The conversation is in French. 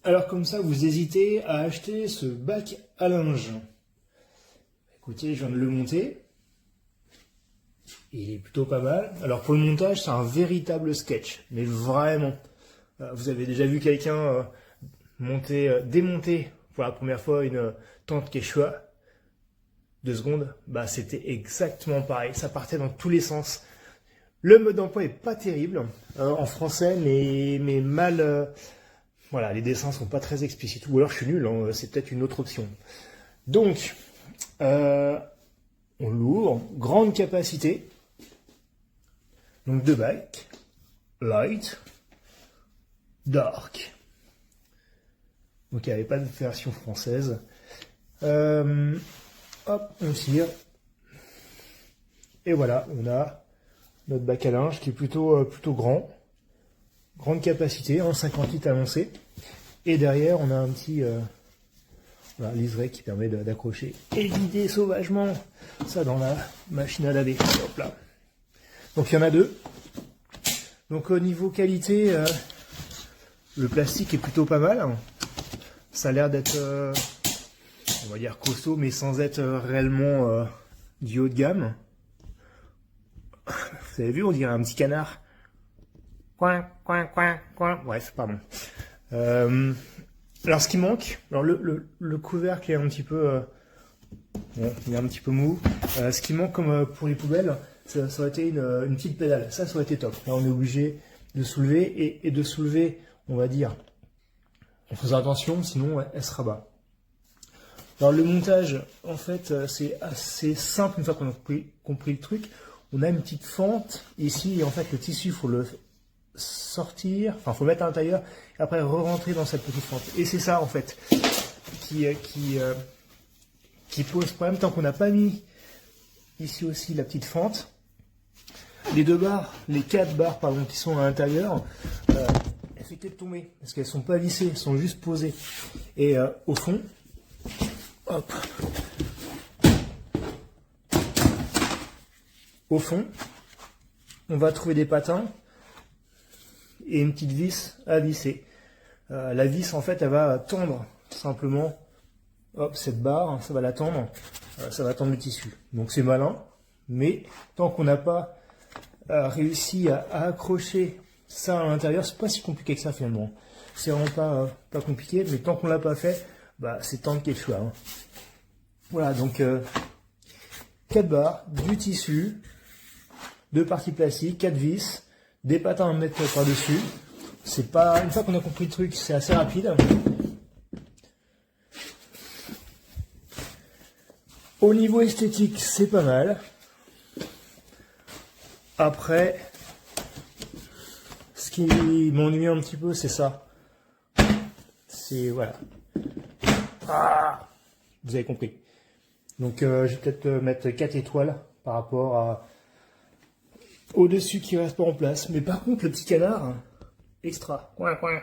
Alors comme ça, vous hésitez à acheter ce bac à linge. Écoutez, je viens de le monter. Il est plutôt pas mal. Alors pour le montage, c'est un véritable sketch, mais vraiment. Vous avez déjà vu quelqu'un démonter pour la première fois une tente Quechua. 2 secondes, bah c'était exactement pareil. Ça partait dans tous les sens. Le mode d'emploi est pas terrible en français, mais mal. Voilà, les dessins sont pas très explicites. Ou alors je suis nul, hein, c'est peut-être une autre option. Donc, on l'ouvre, grande capacité. Donc 2 bacs, light, dark. Donc il n'y avait pas de version française. Hop, on tire. Et voilà, on a notre bac à linge qui est plutôt grand. Grande capacité, 50 litres annoncé. Et derrière, on a un petit voilà, liseré qui permet d'accrocher et vider sauvagement ça dans la machine à laver. Hop là. Donc il y en a 2. Donc au niveau qualité, le plastique est plutôt pas mal. Ça a l'air d'être, on va dire costaud, mais sans être réellement du haut de gamme. Vous avez vu, on dirait un petit canard. Coin, coin, coin, coin. Bref, pardon. Alors ce qui manque, alors le couvercle est un petit peu, bon, il est un petit peu mou. Ce qui manque comme pour les poubelles, ça aurait été une petite pédale. Ça aurait été top. Là, on est obligé de soulever et de soulever, on va dire, en faisant attention, sinon elle se rabat. Alors le montage, en fait, c'est assez simple une fois qu'on a compris le truc. On a une petite fente ici, et en fait le tissu, il faut le sortir, enfin faut le mettre à l'intérieur, et après re-rentrer dans cette petite fente. Et c'est ça en fait qui pose problème tant qu'on n'a pas mis ici aussi la petite fente. Les 2 barres, les 4 barres pardon, qui sont à l'intérieur, elles fait peut-être tomber parce qu'elles sont pas vissées, elles sont juste posées. Et au fond, hop, au fond, on va trouver des patins et une petite vis à visser. La vis en fait, elle va tendre simplement. Hop, cette barre, ça va la tendre, ça va tendre le tissu. Donc c'est malin, mais tant qu'on n'a pas réussi à accrocher ça à l'intérieur, c'est pas si compliqué que ça finalement. C'est vraiment pas compliqué, mais tant qu'on l'a pas fait, bah c'est tendre quelque chose. Hein. Voilà, donc 4 barres, du tissu, 2 parties plastiques, 4 vis, des patins à mettre par-dessus. C'est pas, une fois qu'on a compris le truc, c'est assez rapide. Au niveau esthétique, c'est pas mal. Après, ce qui m'ennuie un petit peu, c'est ça. C'est, voilà. Ah, vous avez compris. Donc, je vais peut-être mettre 4 étoiles par rapport au dessus qui reste pas en place. Mais par contre, le petit canard, extra. Coin, coin.